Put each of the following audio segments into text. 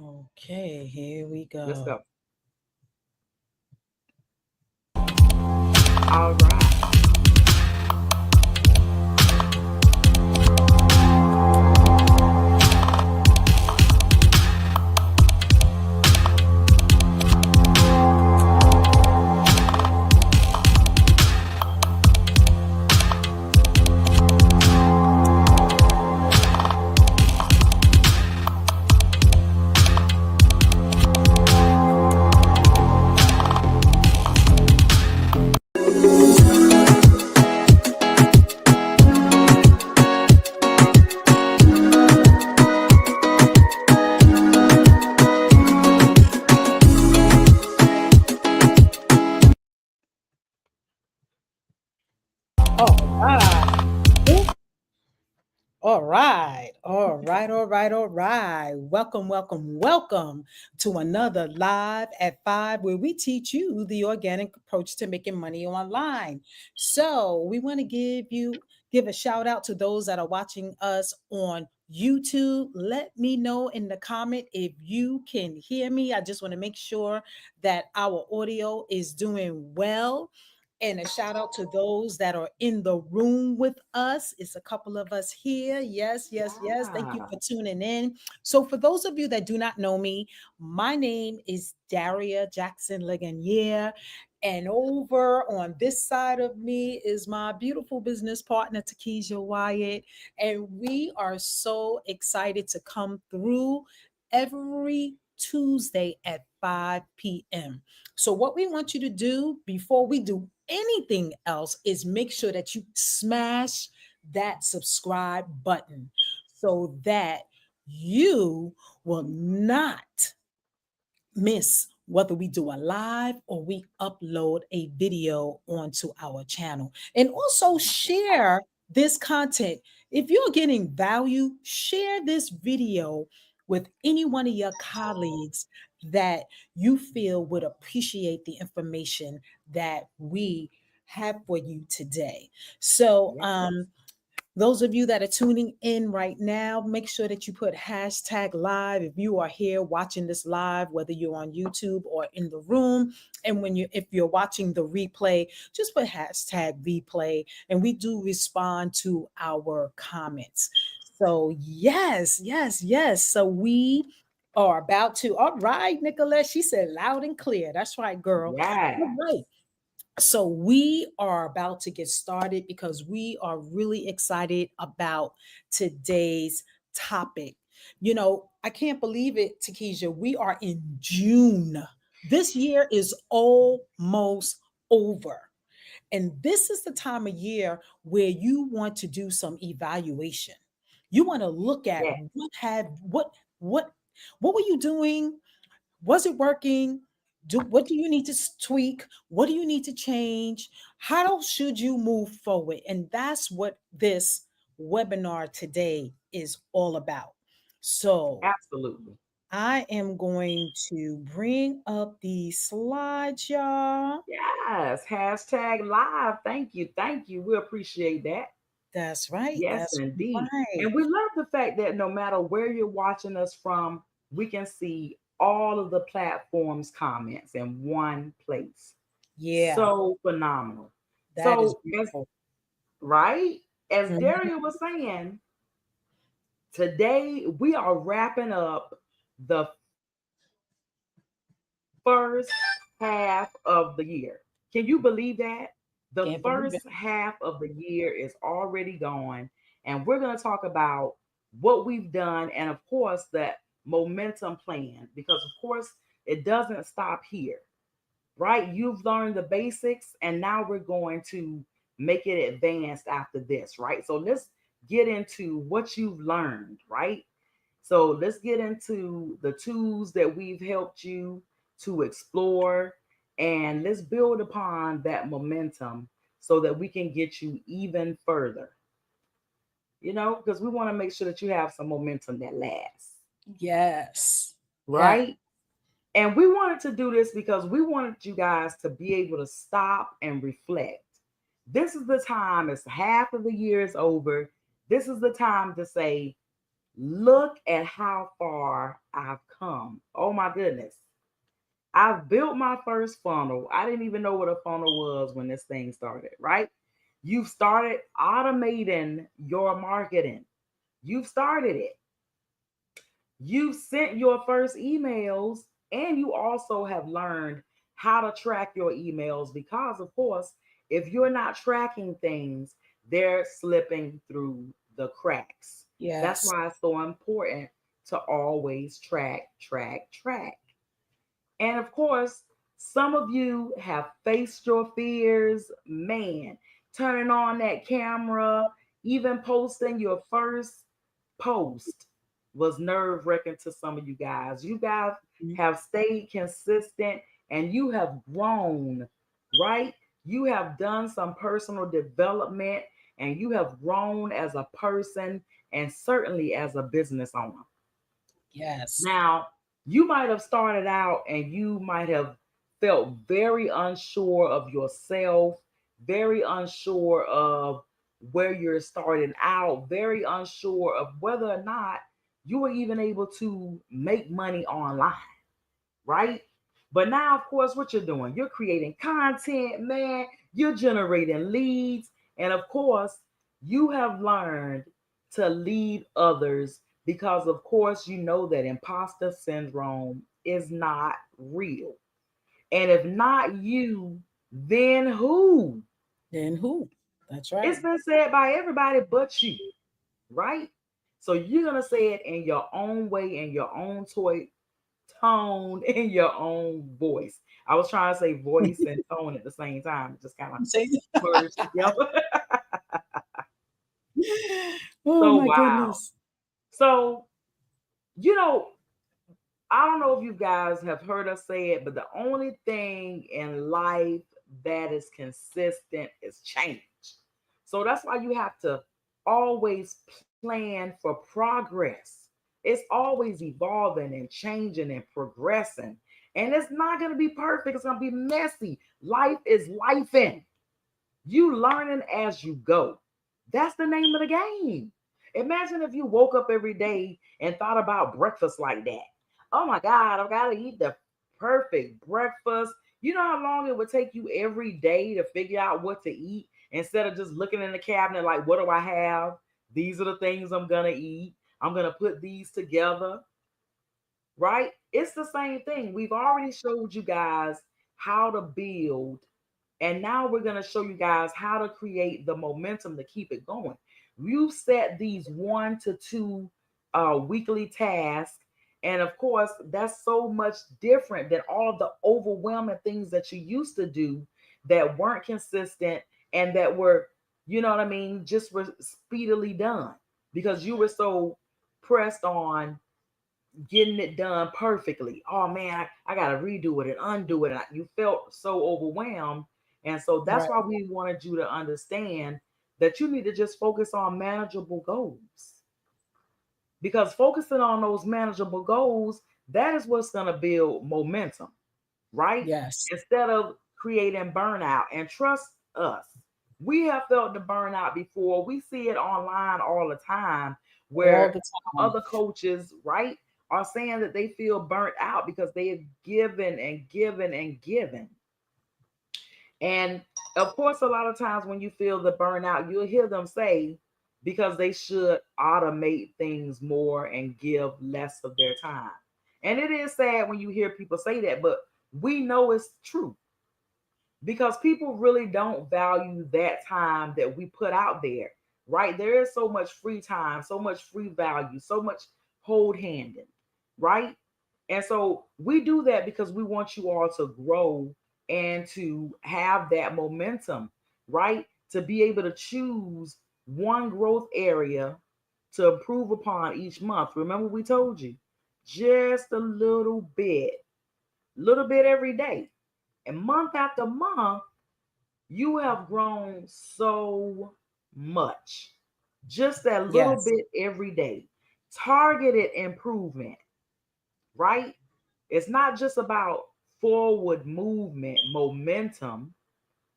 Okay, here we Let's go. go. All right. All right. Ooh, all right. All right. All right. All right. Welcome, welcome, welcome to another Live at Five, where we teach you the organic approach to making money online. So we want to give a shout out to those that are watching us on YouTube. Let me know in the comment if you can hear me. I just want to make sure that our audio is doing well. And a shout out to those that are in the room with us. It's a couple of us here. Yes, yes, yes. Thank you Yeah. for tuning in. So, for those of you that do not know me, my name is Daria Jackson Legonier. And over on this side of me is my beautiful business partner, Takesha Wyatt. And we are so excited to come through every Tuesday at 5 p.m. So, what we want you to do before we do anything else is make sure that you smash that subscribe button so that you will not miss whether we do a live or we upload a video onto our channel. And also share this content. If you're getting value, share this video with any one of your colleagues that you feel would appreciate the information that we have for you today. So, Yes. those of you that are tuning in right now, make sure that you put hashtag live if you are here watching this live, whether you're on YouTube or in the room. And if you're watching the replay, just put hashtag replay, and we do respond to our comments. So yes, yes, yes. So we are about to. All right, Nicolette. She said loud and clear. That's right, girl. All Yeah. right. So we are about to get started because we are really excited about today's topic. I can't believe it, Takesha. We are in June. This year is almost over. And this is the time of year where you want to do some evaluation. You want to look at Yeah. what what were you doing? Was it working? What do you need to tweak? What do you need to change? How should you move forward? And that's what this webinar today is all about. So Absolutely. I am going to bring up the slides, y'all. Yes. Hashtag live. Thank you. Thank you. We appreciate that. That's right. Yes, That's indeed. right. And we love the fact that no matter where you're watching us from, we can see all of the platforms' comments in one place. Yeah, So phenomenal. that is So, as beautiful. right, as Mhm. Daria was saying, today we are wrapping up the first half of the year. Can you believe that? The Can't believe first it. half of the year is already gone, and we're going to talk about what we've done and, of course, that momentum plan because, of course, it doesn't stop here, right? You've learned the basics, and now we're going to make it advanced after this, right? So let's get into what you've learned, right? So let's get into the tools that we've helped you to explore, and let's build upon that momentum so that we can get you even further, because we want to make sure that you have some momentum that lasts, Yes. Yeah. right? And we wanted to do this because we wanted you guys to be able to stop and reflect. This is the time, as half of the year is over. This is the time to say, Look at how far I've come. Oh my goodness. I've built my first funnel. I didn't even know what a funnel was when this thing started, right? You've started automating your marketing. You've started it. You've sent your first emails, and you also have learned how to track your emails because, of course, if you're not tracking things, they're slipping through the cracks. That's Yes. why it's so important to always track, track, track. And of course, some of you have faced your fears. Man, turning on that camera, even posting your first post was nerve wracking to some of you guys. You guys Mhm. have stayed consistent and you have grown, right? You have done some personal development and you have grown as a person and certainly as a business owner. Yes. Now, you might have started out and you might have felt very unsure of yourself, very unsure of where you're starting out, very unsure of whether or not you were even able to make money online, right? But now, of course, what you're doing, you're creating content, man, you're generating leads, and of course, you have learned to lead others because, of course, you know that imposter syndrome is not real. And if not you, then who? Then who? That's right. It's been said by everybody but you, right? So you're going to say it in your own way, in your own tone, in your own voice. I was trying to say voice and tone at the same time, it just kind of Say, merged together. oh So my wow. goodness. So you know, I don't know if you guys have heard us say it, but the only thing in life that is consistent is change. So that's why you have to always plan for progress. It's always evolving and changing and progressing. And it's not going to be perfect, it's going to be messy. Life is life in. You learning as you go. That's the name of the game. Imagine if you woke up every day and thought about breakfast like that. Oh my God, I've got to eat the perfect breakfast. You know how long it would take you every day to figure out what to eat instead of just looking in the cabinet like, what do I have? These are the things I'm going to eat. I'm going to put these together, right? It's the same thing. We've already showed you guys how to build, and now we're going to show you guys how to create the momentum to keep it going. You set these 1 to 2 weekly tasks. And of course, that's so much different than all of the overwhelming things that you used to do that weren't consistent and that were, you know what I mean, just were speedily done because you were so pressed on getting it done perfectly. Oh man, I got to redo it and undo it. And you felt so overwhelmed. And so that's Right. why we wanted you to understand that you need to just focus on manageable goals. Because focusing on those manageable goals, that is what's going to build momentum, right? Yes. Instead of creating burnout. And trust us, we have felt the burnout before. We see it online all the time All where the time. other coaches, right, are saying that they feel burnt out because they have given and given and given. And of course, a lot of times when you feel the burnout, you'll hear them say because they should automate things more and give less of their time. And it is sad when you hear people say that, but we know it's true because people really don't value that time that we put out there, right? There is so much free time, so much free value, so much hold handing, right? And so we do that because we want you all to grow and to have that momentum, right? To be able to choose one growth area to improve upon each month. Remember, we told you just a little bit every day. And month after month, you have grown so much. Just that little Yes. bit every day. Targeted improvement, right? It's not just about forward movement, momentum,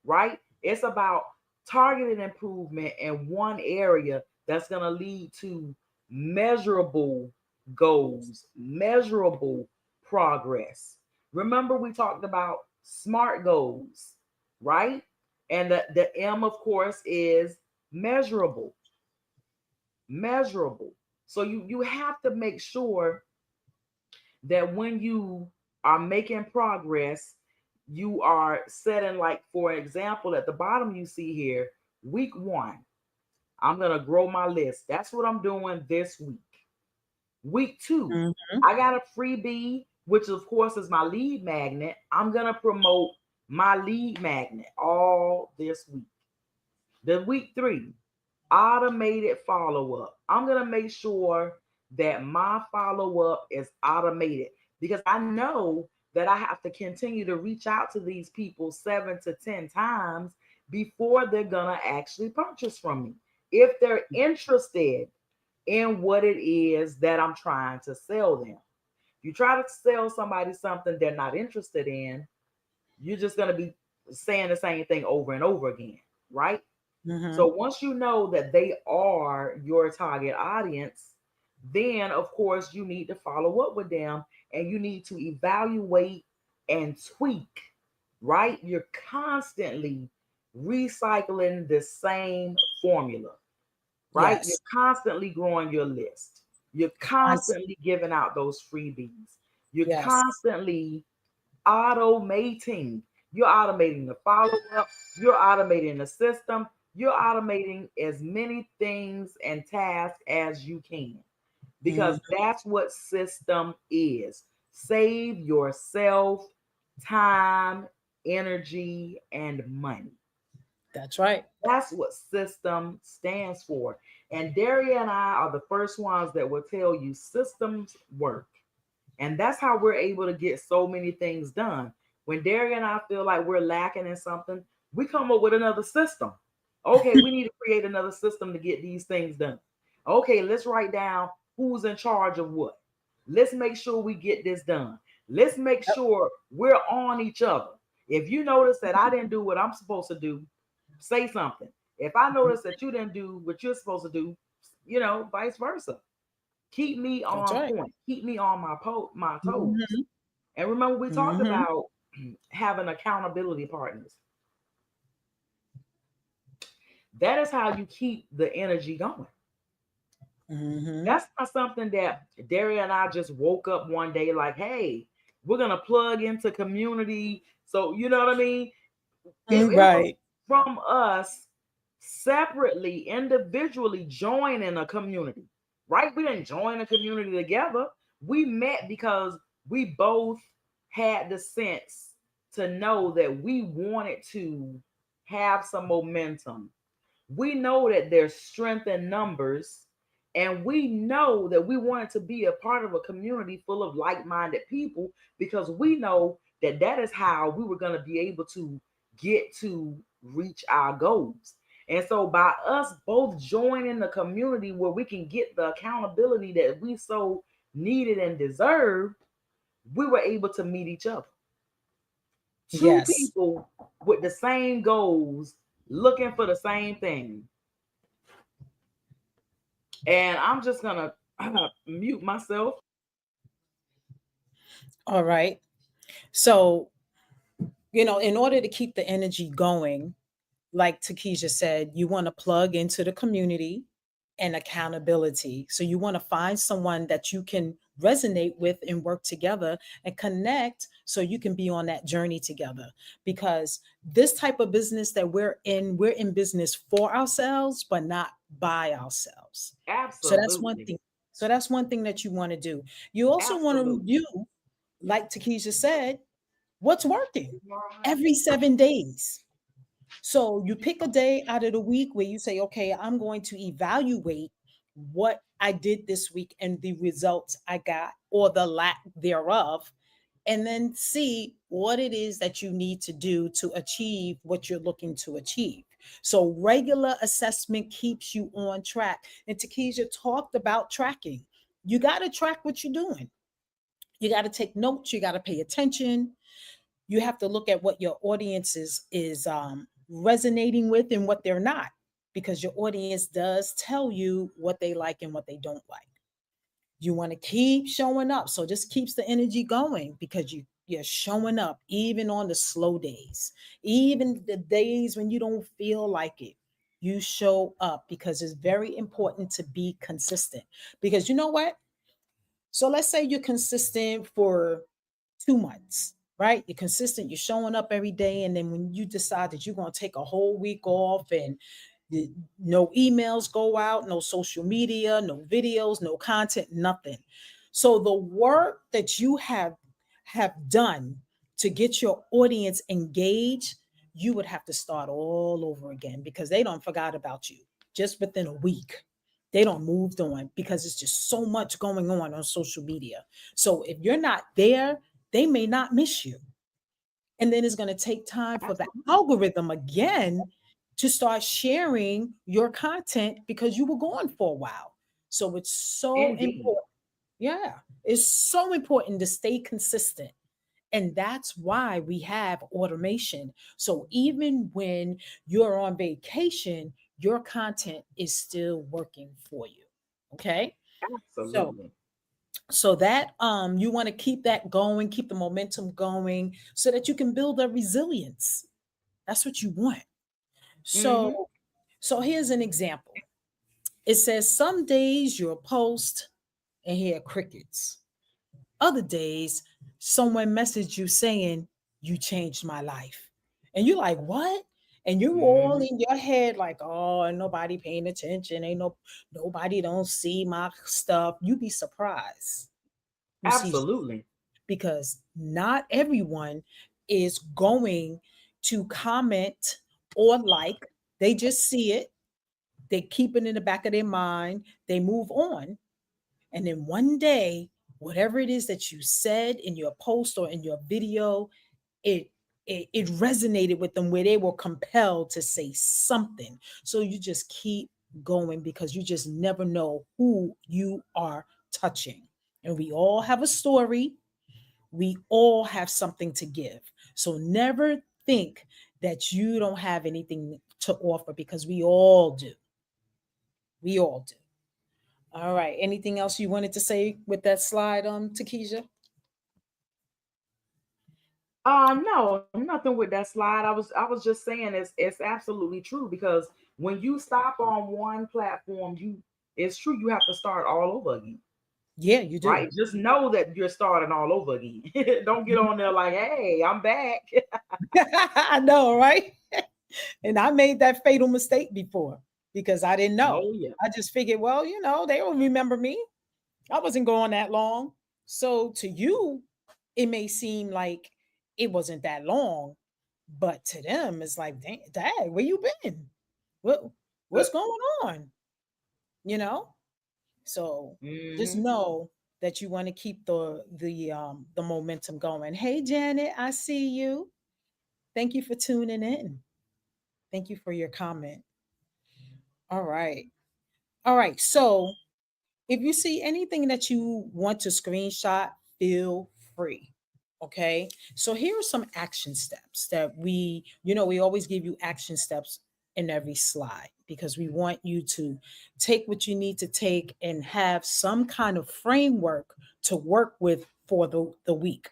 right? It's about targeted improvement in one area that's going to lead to measurable goals, measurable progress. Remember, we talked about SMART goals, right? And the M, of course, is measurable. Measurable. So you have to make sure that when you are making progress, you are setting, like, for example, at the bottom you see here, week 1, I'm going to grow my list. That's what I'm doing this week. Week 2, Mhm. I got a freebie, which of course is my lead magnet. I'm going to promote my lead magnet all this week. The week 3, automated follow up. I'm going to make sure that my follow up is automated, because I know that I have to continue to reach out to these people 7 to 10 times before they're going to actually purchase from me. If they're interested in what it is that I'm trying to sell them. If you try to sell somebody something they're not interested in, you're just going to be saying the same thing over and over again, right? So Mhm. once you know that they are your target audience, then of course you need to follow up with them, and you need to evaluate and tweak, right? You're constantly recycling the same formula, right? You're Yes. constantly growing your list. You're Cons- constantly giving out those freebies. You're yes. constantly automating. You're automating the follow up. You're automating the system. You're automating as many things and tasks as you can, because Mhm. that's what system is. Save yourself time, energy, and money. That's right. That's what system stands for. And Daria and I are the first ones that will tell you systems work. And that's how we're able to get so many things done. When Daria and I feel like we're lacking in something, we come up with another system. Okay, we need to create another system to get these things done. Okay, let's write down who's in charge of what. Let's make sure we get this done. Let's make Yep. sure we're on each other. If you notice that I didn't do what I'm supposed to do, say something. If I notice that you didn't do what you're supposed to do, vice versa. Keep me That's on right. point. Keep me on my toes. Mhm. And remember, we talked Mhm. about having accountability partners. That is how you keep the energy going. Mhm. That's not something that Daria and I just woke up one day like, hey, we're gonna plug into community. So you know what I mean? It was Right. from us separately, individually joining a community, right? We didn't join a community together. We met because we both had the sense to know that we wanted to have some momentum. We know that there's strength in numbers, and we know that we wanted to be a part of a community full of like-minded people, because we know that that is how we were going to be able to get to reach our goals. And so by us both joining the community where we can get the accountability that we so needed and deserved, we were able to meet each other. Two Yes. people with the same goals, looking for the same thing. And I'm just gonna mute myself. All right. So, in order to keep the energy going, like Takesha said, you want to plug into the community and accountability. So you want to find someone that you can resonate with and work together and connect so you can be on that journey together. Because this type of business that we're in business for ourselves, but not by ourselves. So that's one Absolutely. thing. So that's one thing that you want to do. You also want to Absolutely. review, like Takesha said, what's working every 7 days. So you pick a day out of the week where you say, okay, I'm going to evaluate what I did this week and the results I got or the lack thereof, and then see what it is that you need to do to achieve what you're looking to achieve. So regular assessment keeps you on track. And Takesha talked about tracking. You got to track what you're doing. You got to take notes. You got to pay attention. You have to look at what your audience is resonating with and what they're not, because your audience does tell you what they like and what they don't like. You want to keep showing up. So this keeps the energy going because you're showing up even on the slow days, even the days when you don't feel like it. You show up because it's very important to be consistent. Because you know what? So let's say you're consistent for 2 months, right? You're consistent, you're showing up every day. And then when you decide that you're going to take a whole week off and no emails go out, no social media, no videos, no content, nothing. So the work that you have done to get your audience engaged, you would have to start all over again because they don't forgot about you just within a week. They don't moved on because it's just so much going on social media. So if you're not there, they may not miss you. And then it's going to take time for the Absolutely. algorithm again to start sharing your content because you were gone for a while. So it's so Indeed. important. Yeah, it's so important to stay consistent. And that's why we have automation. So even when you're on vacation, your content is still working for you. Okay. So Absolutely. that you want to keep that going, keep the momentum going so that you can build a resilience. That's what you want. Hmm. So here's an example. It says some days you'll post and hear crickets. Other days someone messaged you saying you changed my life. And you're like, "What?" And you're all Hmm. in your head like, "Oh, ain't nobody paying attention. Ain't nobody don't see my stuff." You be surprised who sees you Absolutely. because not everyone is going to comment or like. They just see it, they keep it in the back of their mind, they move on. And then one day, whatever it is that you said in your post or in your video, it it resonated with them where they were compelled to say something. So you just keep going because you just never know who you are touching. And we all have a story, we all have something to give. So never think that you don't have anything to offer because we all do. We all do. All right. Anything else you wanted to say with that slide, Takesha? No, nothing with that slide. I was just saying it's absolutely true because when you stop on one platform, it's true you have to start all over again. Yeah, you do. Right? Just know that you're starting all over again. Don't get on there like, hey, I'm back. I know, right? And I made that fatal mistake before because I didn't know. Oh yeah. I just figured, well, they don't remember me. I wasn't going that long. So to you, it may seem like it wasn't that long, but to them, it's like, dang, where you been? What what's going on? You know? So just Hmm. know that you want to keep the momentum going. Hey Janet, I see you. Thank you for tuning in. Thank you for your comment. All right. All right. So if you see anything that you want to screenshot, feel free. Okay. So here are some action steps that we always give you action steps in every slide because we want you to take what you need to take and have some kind of framework to work with for the week.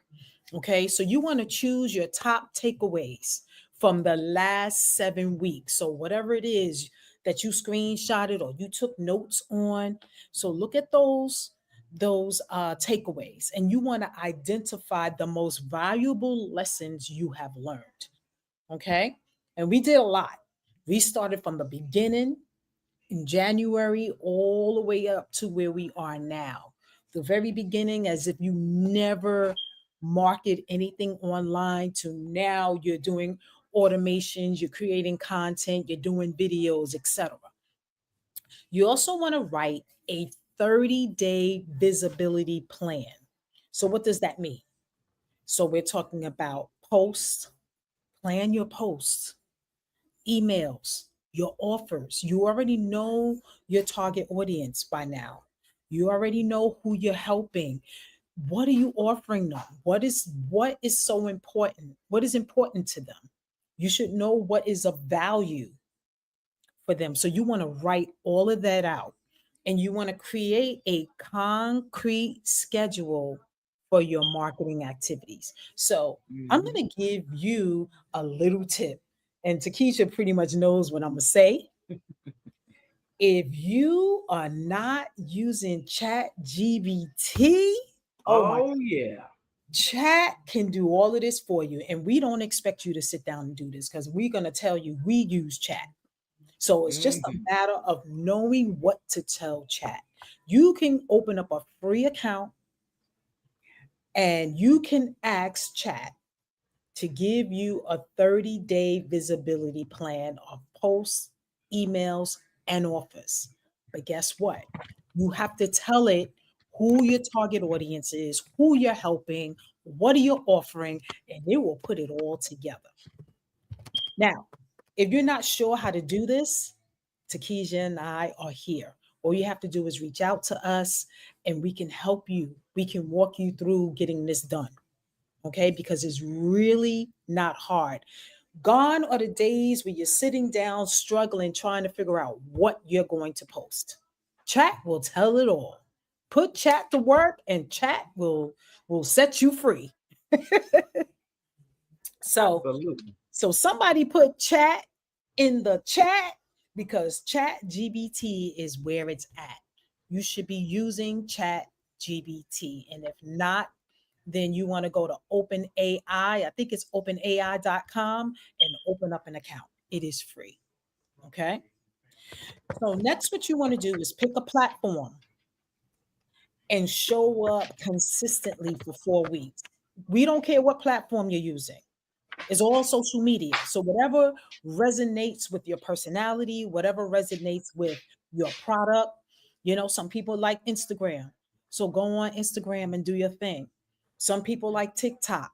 Okay. So you want to choose your top takeaways from the last 7 weeks. So whatever it is that you screenshotted or you took notes on, so look at those takeaways, and you want to identify the most valuable lessons you have learned. Okay, and we did a lot. We started from the beginning in January all the way up to where we are now. The very beginning, as if you never market anything online, to now you're doing automations, you're creating content, you're doing videos, etc. You also want to write a 30-day visibility plan. So, what does that mean? So, we're talking about posts, plan your posts, emails, your offers. You already know your target audience by now. You already know who you're helping. What are you offering them? What is so important? What is important to them? You should know what is of value for them. So you want to write all of that out and you want to create a concrete schedule for your marketing activities. So I'm Mhm. going to give you a little tip. And Takesha pretty much knows what I'm going to say. If you are not using Chat GBT, oh my, Oh yeah. Chat can do all of this for you. And we don't expect you to sit down and do this because we're going to tell you we use Chat. So it's just a Mhm. matter of knowing what to tell Chat. You can open up a free account and you can ask Chat to give you a 30-day visibility plan of posts, emails, and offers. But guess what? You have to tell it who your target audience is, who you're helping, what are you offering, and it will put it all together. Now, if you're not sure how to do this, Takesha and I are here. All you have to do is reach out to us and we can help you. We can walk you through getting this done. Okay, because it's really not hard. Gone are the days where you're sitting down, struggling, trying to figure out what you're going to post. Chat will tell it all. Put chat to work, and chat will set you free. So, Absolutely. so somebody put chat in the chat because Chat GBT is where it's at. You should be using Chat GBT, and if not, then you want to go to OpenAI. I think it's openai.com and open up an account. It is free. Okay. So, next, what you want to do is pick a platform and show up consistently for 4 weeks. We don't care what platform you're using, it's all social media. So, whatever resonates with your personality, whatever resonates with your product, some people like Instagram. So, go on Instagram and do your thing. Some people like TikTok.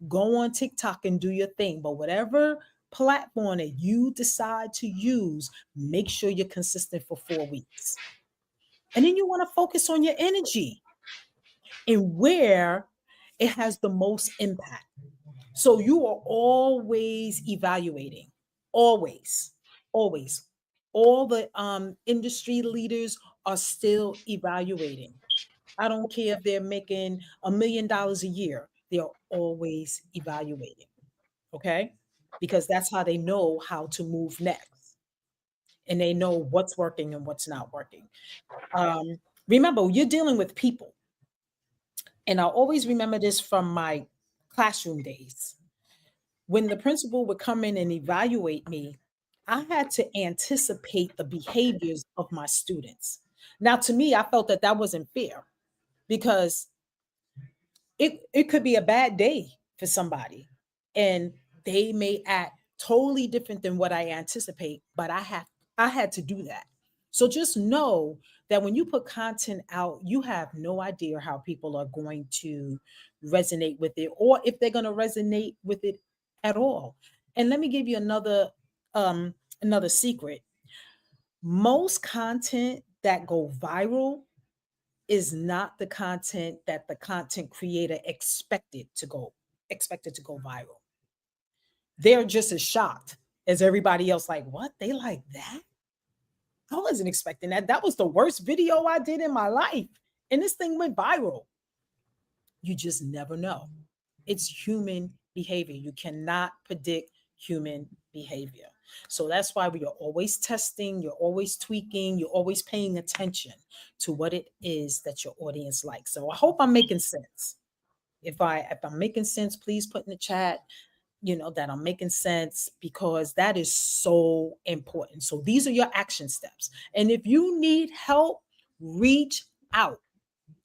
Go on TikTok and do your thing. But whatever platform that you decide to use, make sure you're consistent for 4 weeks. And then you want to focus on your energy and where it has the most impact. So you are always evaluating, always, always. All the industry leaders are still evaluating. I don't care if they're making $1 million a year, they're always evaluating. Okay. Because that's how they know how to move next and they know what's working and what's not working. Um, Remember, you're dealing with people. And I'll always remember this from my classroom days. When the principal would come in and evaluate me, I had to anticipate the behaviors of my students. Now, to me, I felt that that wasn't fair because it could be a bad day for somebody and they may act totally different than what I anticipate, but I had to do that. So just know that when you put content out, you have no idea how people are going to resonate with it or if they're going to resonate with it at all. And let me give you another secret. Most content that go viral is not the content that the content creator expected to go viral. They're just as shocked as everybody else, like, what? They like that? I wasn't expecting that. That was the worst video I did in my life. And this thing went viral. You just never know. It's human behavior. You cannot predict human behavior. So that's why we are always testing, you're always tweaking, you're always paying attention to what it is that your audience likes. So I hope I'm making sense. If I'm making sense, please put in the chat, that I'm making sense because that is so important. So these are your action steps. And if you need help, reach out.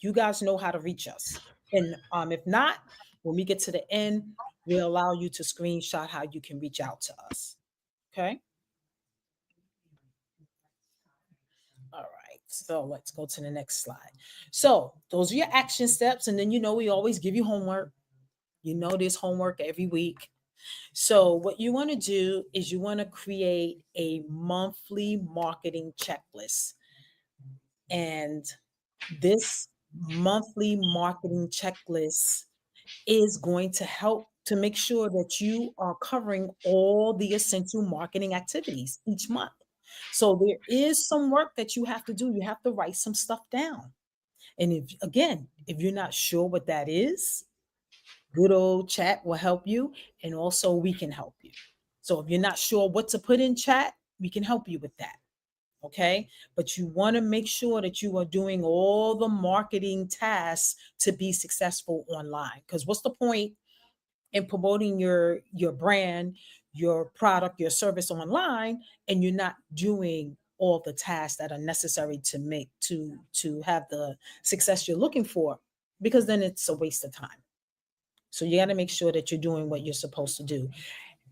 You guys know how to reach us. And if not, when we get to the end, we'll allow you to screenshot how you can reach out to us. Okay. All right. So let's go to the next slide. So those are your action steps. And then, we always give you homework. There's homework every week. So what you want to do is you want to create a monthly marketing checklist. And this monthly marketing checklist is going to help to make sure that you are covering all the essential marketing activities each month. So there is some work that you have to do. You have to write some stuff down. And if you're not sure what that is, good old chat will help you. And also we can help you. So if you're not sure what to put in chat, we can help you with that. Okay. But you want to make sure that you are doing all the marketing tasks to be successful online. Because what's the point in promoting your brand, your product, your service online, and you're not doing all the tasks that are necessary to make to have the success you're looking for, because then it's a waste of time. So you got to make sure that you're doing what you're supposed to do.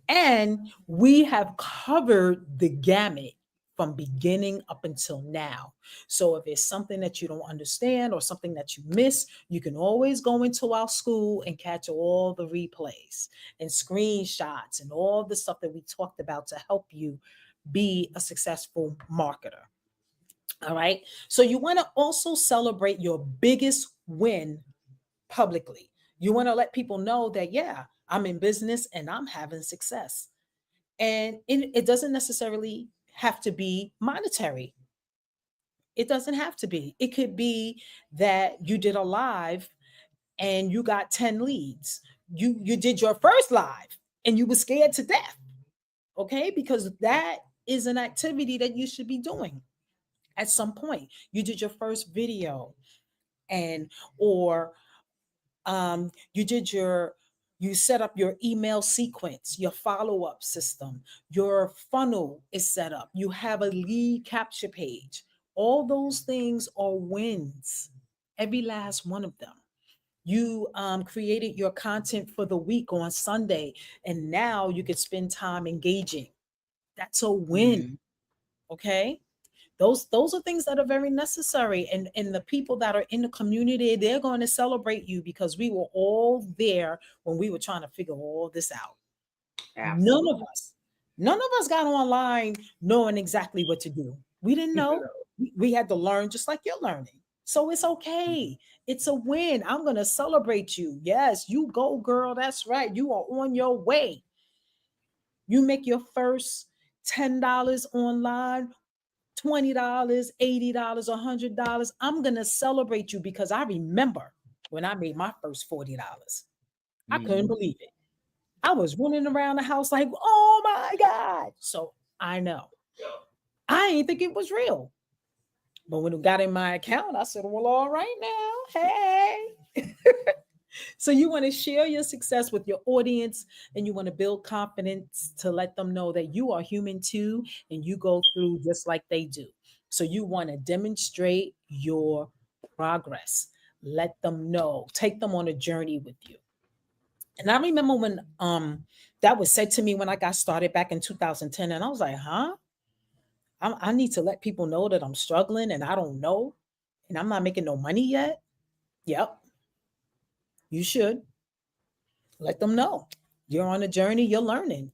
And we have covered the gamut from beginning up until now. So if it's something that you don't understand or something that you miss, you can always go into our school and catch all the replays and screenshots and all the stuff that we talked about to help you be a successful marketer. All right. So you want to also celebrate your biggest win publicly. You want to let people know that, yeah, I'm in business and I'm having success. And it doesn't necessarily have to be monetary. It doesn't have to be. It could be that you did a live and you got 10 leads. You did your first live and you were scared to death. Okay? Because that is an activity that you should be doing at some point. You did your first video and or you did you set up your email sequence, your follow-up system, your funnel is set up, you have a lead capture page. All those things are wins, every last one of them. You created your content for the week on Sunday, and now you could spend time engaging. That's a win. Mhm. Okay. Those are things that are very necessary, and the people that are in the community, they're going to celebrate you because we were all there when we were trying to figure all this out. none of Absolutely. us none of us got online knowing exactly what to do. We didn't know. We had to learn just like you're learning. So it's okay. It's a win. I'm going to celebrate you. Yes, you go, girl. That's right. You are on your way. You make your first $10 online, $20, $80, $100. I'm going to celebrate you because I remember when I made my first $40. I couldn't Mhm. believe it. I was running around the house like, oh my God. So I know. I didn't think it was real. But when it got in my account, I said, well, all right now. Hey. So you want to share your success with your audience, and you want to build confidence to let them know that you are human too and you go through just like they do. So you want to demonstrate your progress. Let them know. Take them on a journey with you. And I remember when that was said to me when I got started back in 2010, and I was like, huh? I need to let people know that I'm struggling and I don't know and I'm not making no money yet. Yep, you should let them know. You're on a journey, you're learning.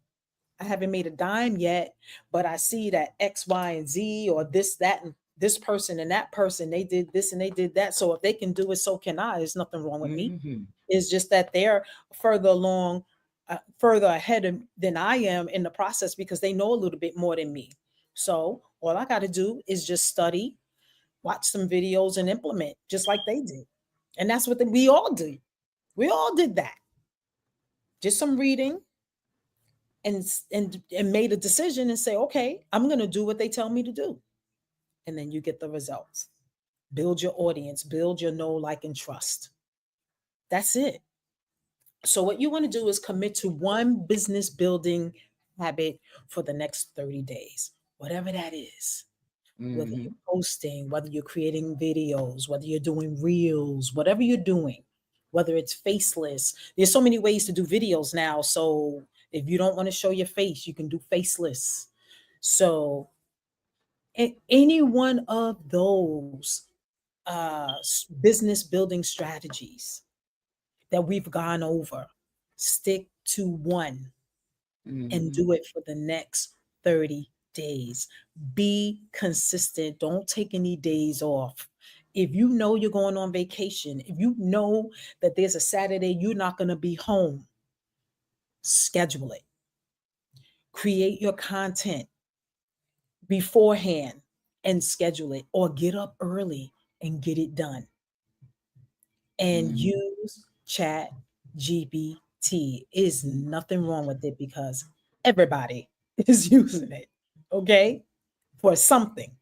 I haven't made a dime yet, but I see that X, Y, and Z, or this, that, and this person and that person, they did this and they did that. So if they can do it, so can I. There's nothing wrong with me. Mhm. It's just that they're further along, further ahead than I am in the process because they know a little bit more than me. So all I got to do is just study, watch some videos, and implement just like they did. And that's what we all do. We all did that. Just some reading, and made a decision and say, okay, I'm going to do what they tell me to do. And then you get the results. Build your audience, build your know, like, and trust. That's it. So what you want to do is commit to one business building habit for the next 30 days, whatever that is. Whether you're Mhm. posting, whether you're creating videos, whether you're doing reels, whatever you're doing, whether it's faceless. There's so many ways to do videos now. So if you don't want to show your face, you can do faceless. So any one of those business building strategies that we've gone over, stick to one and Mhm. do it for the next 30 days. Be consistent. Don't take any days off. If you know you're going on vacation, if you know that there's a Saturday you're not going to be home, schedule it. Create your content. beforehand and schedule it, or get up early and get it done, and Mhm. use Chat GPT. Is nothing wrong with it because everybody is using it, okay, for something,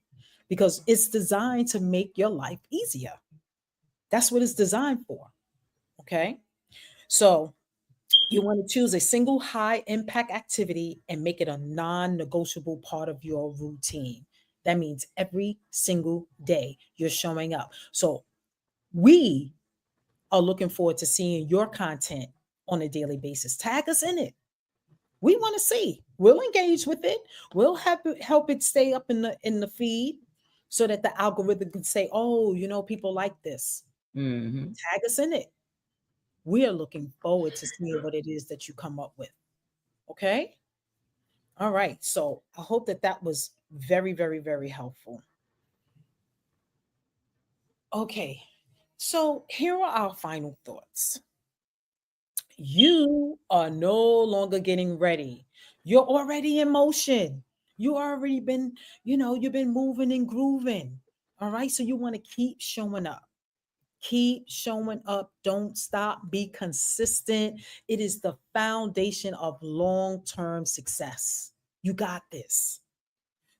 because it's designed to make your life easier. That's what it's designed for, okay? So you want to choose a single high impact activity and make it a non negotiable part of your routine. That means every single day you're showing up. So we are looking forward to seeing your content on a daily basis. Tag us in it. We want to see. We'll engage with it. We'll help it stay up in the feed so that the algorithm can say, "Oh, people like this." Mhm. Tag us in it. We are looking forward to seeing what it is that you come up with. Okay? All right. So I hope that that was very, very, very helpful. Okay. So here are our final thoughts. You are no longer getting ready. You're already in motion. You already been, you've been moving and grooving. All right. So you want to keep showing up. Keep showing up. Don't stop. Be consistent. It is the foundation of long term success. You got this.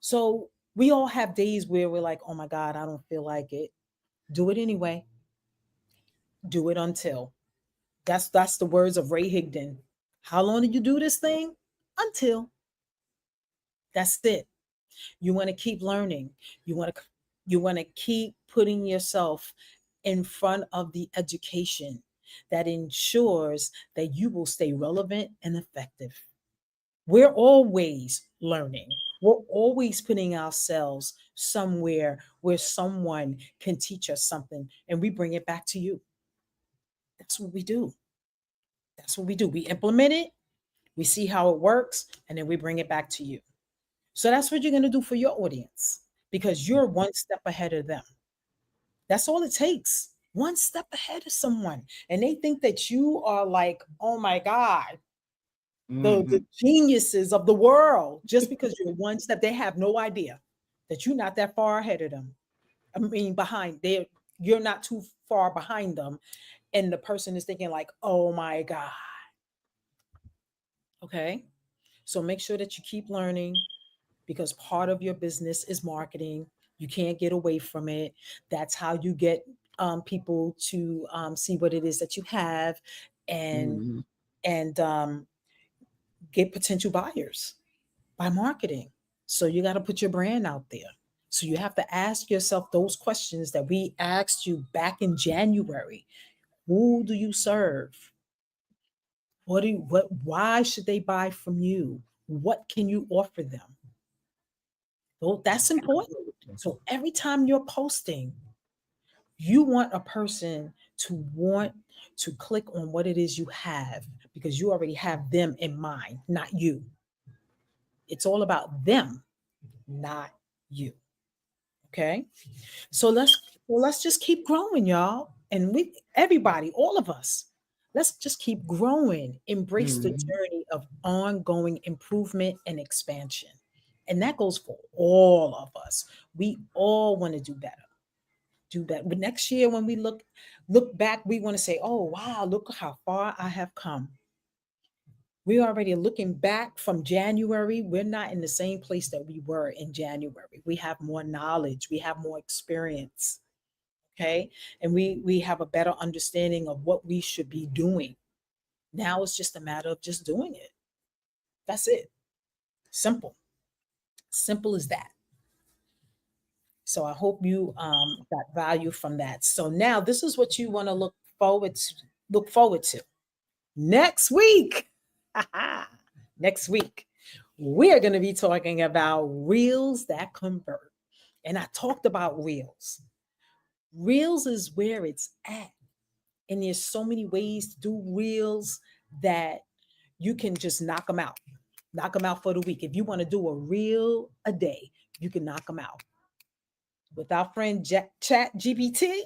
So we all have days where we're like, oh my God, I don't feel like it. Do it anyway. Do it until. That's the words of Ray Higdon. How long do you do this thing? Until. That's it. You want to keep learning. You want to keep putting yourself in front of the education that ensures that you will stay relevant and effective. We're always learning. We're always putting ourselves somewhere where someone can teach us something and we bring it back to you. That's what we do. That's what we do. We implement it, we see how it works, and then we bring it back to you. So that's what you're going to do for your audience because you're one step ahead of them. That's all it takes. One step ahead of someone. And they think that you are like, oh my God, the Mhm. geniuses of the world. Just because you're one step, they have no idea that you're not that far ahead of them. I mean, behind there, you're not too far behind them. And the person is thinking, like, oh my God. Okay. So make sure that you keep learning because part of your business is marketing. You can't get away from it. That's how you get people to see what it is that you have and Mhm. and get potential buyers by marketing. So you got to put your brand out there. So you have to ask yourself those questions that we asked you back in January. Who do you serve? Why should they buy from you? What can you offer them? Well, that's important. Absolutely. So every time you're posting, you want a person to want to click on what it is you have because you already have them in mind, not you. It's all about them, not you. Okay? So let's just keep growing, y'all. And we everybody, all of us, let's just keep growing. Embrace the Mhm. journey of ongoing improvement and expansion. And that goes for all of us. We all want to do better. Do better. But next year when we look back, we want to say, "Oh, wow, look how far I have come." We're already looking back from January. We're not in the same place that we were in January. We have more knowledge, we have more experience, okay? And we have a better understanding of what we should be doing. Now it's just a matter of just doing it. That's it. Simple. Simple as that. So I hope you got value from that. So now this is what you want to look forward to next week. Next week, we are going to be talking about reels that convert. And I talked about reels. Reels is where it's at. And there's so many ways to do reels that you can just knock them out. Knock them out for the week. If you want to do a reel a day, you can knock them out. With our friend Chat GPT,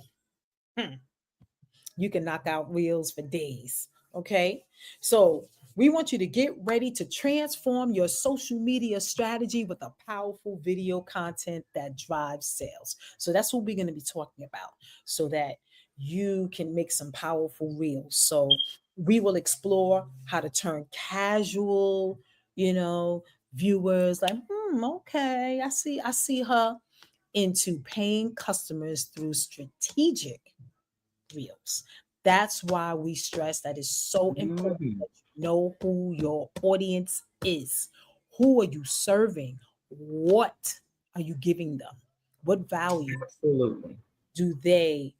you can knock out reels for days. Okay. So We want you to get ready to transform your social media strategy with a powerful video content that drives sales. So that's what we're going to be talking about so that you can make some powerful reels. So we will explore how to turn casual, you know, viewers like, okay, I see her into paying customers through strategic reels. That's why we stress that it's so important Mhm. that you know who your audience is. Who are you serving? What are you giving them? What value Absolutely. do they,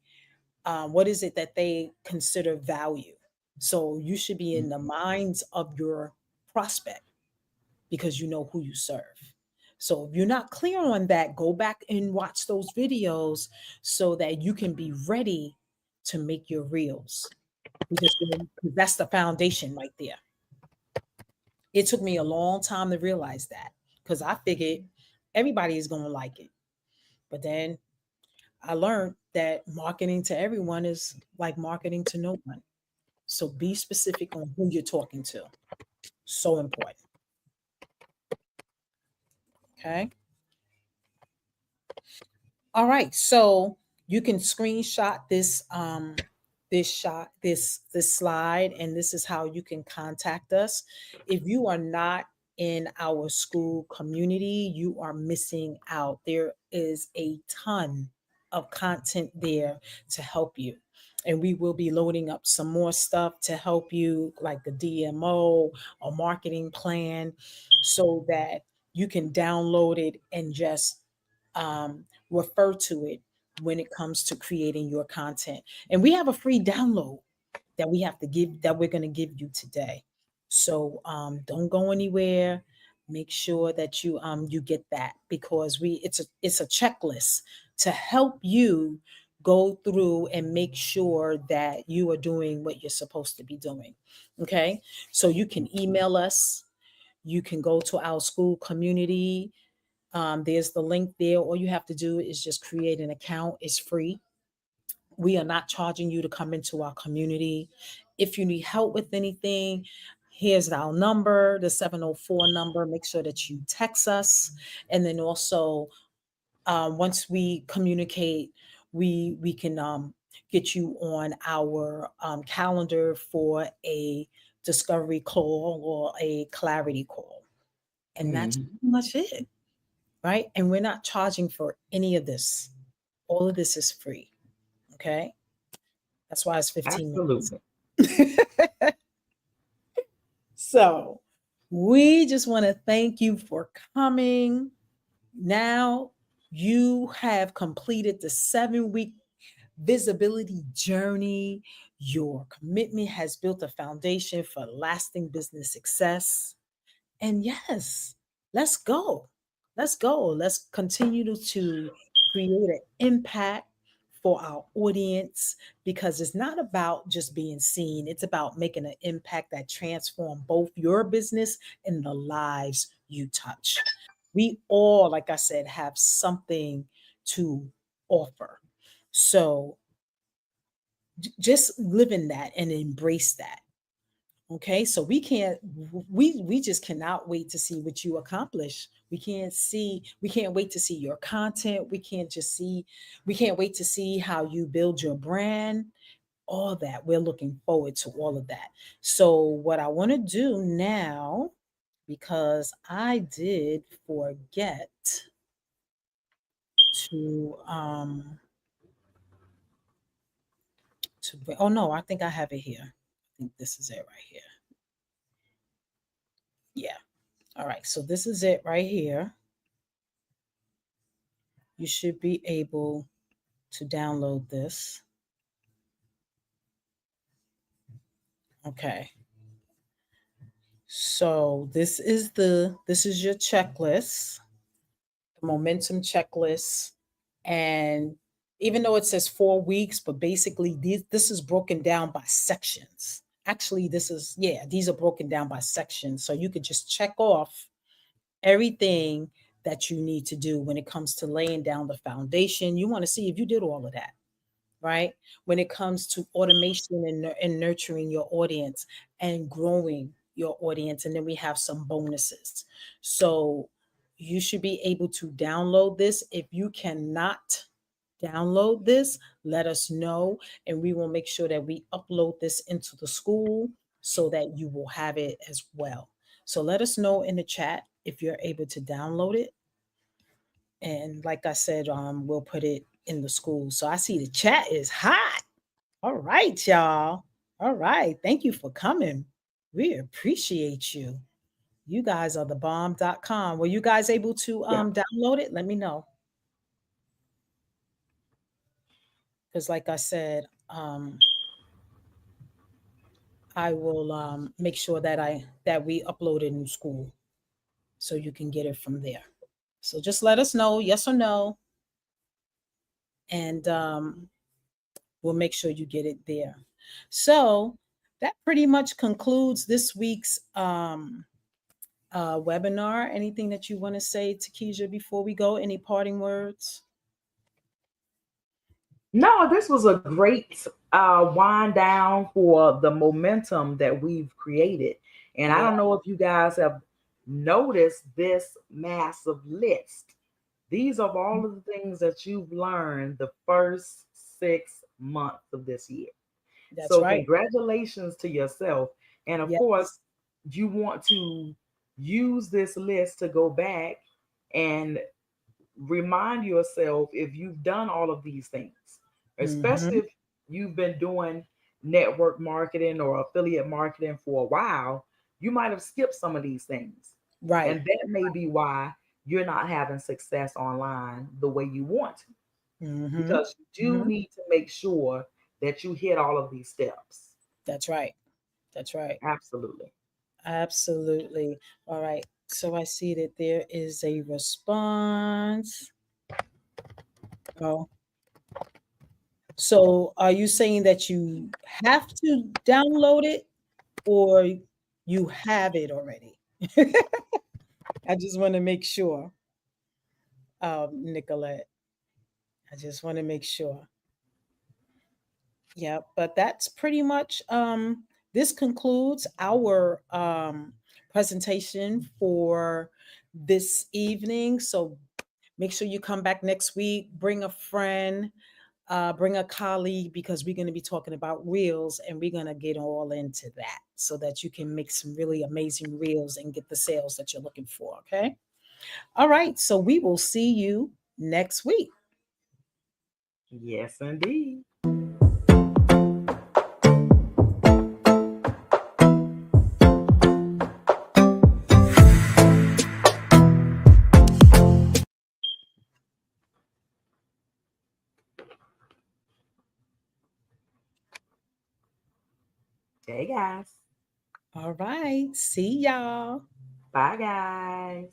what is it that they consider value? So you should be in the minds of your prospect because you know who you serve. So if you're not clear on that, go back and watch those videos so that you can be ready to make your reels because that's the foundation right there. It took me a long time to realize that because I figured everybody is going to like it. But then I learned that marketing to everyone is like marketing to no one. So be specific on who you're talking to. So important. Okay. All right, so you can screenshot this slide, and this is how you can contact us. If you are not in our school community, you are missing out. There is a ton of content there to help you. And we will be loading up some more stuff to help you, like the DMO or marketing plan, so that you can download it and just refer to it when it comes to creating your content. And we have a free download that we're going to give you today. So don't go anywhere. Make sure that you get that because it's a checklist to help you go through and make sure that you are doing what you're supposed to be doing. Okay, so you can email us. You can go to our school community. There's the link there. All you have to do is just create an account. It's free. We are not charging you to come into our community. If you need help with anything, here's our number, the 704 number. Make sure that you text us. And then also, once we communicate, we can get you on our calendar for a discovery call or a clarity call. And that's Mhm. pretty much it, right? And we're not charging for any of this. All of this is free. Okay. That's why it's 15 Absolutely. minutes. So we just want to thank you for coming. Now you have completed the 7 week visibility journey. Your commitment has built a foundation for lasting business success. And yes, let's go. Let's go. Let's continue to create an impact for our audience because it's not about just being seen, it's about making an impact that transform both your business and the lives you touch. We all, like I said, have something to offer. So just live in that and embrace that. Okay, so we just cannot wait to see what you accomplish. We can't wait to see your content. We can't wait to see how you build your brand, all that. We're looking forward to all of that. So what I want to do now, because I did forget to oh no, I think I have it here. I think this is it right here. Yeah. All right, so this is it right here. You should be able to download this. Okay. So this is your checklist, the momentum checklist. And even though it says 4 weeks, but basically this is broken down by sections. Actually, these are broken down by sections. So you could just check off everything that you need to do when it comes to laying down the foundation. You want to see if you did all of that, right? When it comes to automation and nurturing your audience and growing your audience, and then we have some bonuses. So you should be able to download this. If you cannot download this, let us know, and we will make sure that we upload this into the school so that you will have it as well. So let us know in the chat if you're able to download it. And like I said, we'll put it in the school. So I see the chat is hot. All right, y'all. All right. Thank you for coming. We appreciate you. You guys are the bomb.com. Were you guys able to Yeah. download it? Let me know. Because like I said, I will make sure that we upload it in school so you can get it from there. So just let us know, yes or no, and we'll make sure you get it there. So that pretty much concludes this week's webinar. Anything that you want to say, Takesha, before we go? Any parting words? No, this was a great wind down for the momentum that we've created. And I Yeah, don't know if you guys have noticed this massive list. These are all of the things that you've learned the first 6 months of this year. that's So, right. congratulations to yourself. And of Yes. course, you want to use this list to go back and remind yourself if you've done all of these things, especially Mm-hmm. if you've been doing network marketing or affiliate marketing for a while, you might have skipped some of these things. Right. And that may be why you're not having success online the way you want to, Mm-hmm. because you do Mm-hmm. need to make sure that you hit all of these steps. That's right. That's right. Absolutely. Absolutely. All right. So I see that there is a response. Oh, so are you saying that you have to download it or you have it already? I just want to make sure, Nicolette. I just want to make sure. Yeah, but that's pretty much this concludes our presentation for this evening. So make sure you come back next week, bring a friend, bring a colleague, because we're going to be talking about reels, and we're going to get all into that so that you can make some really amazing reels and get the sales that you're looking for. Okay. All right. So we will see you next week. Yes, indeed. Hey, guys. All right. See y'all. Bye, guys.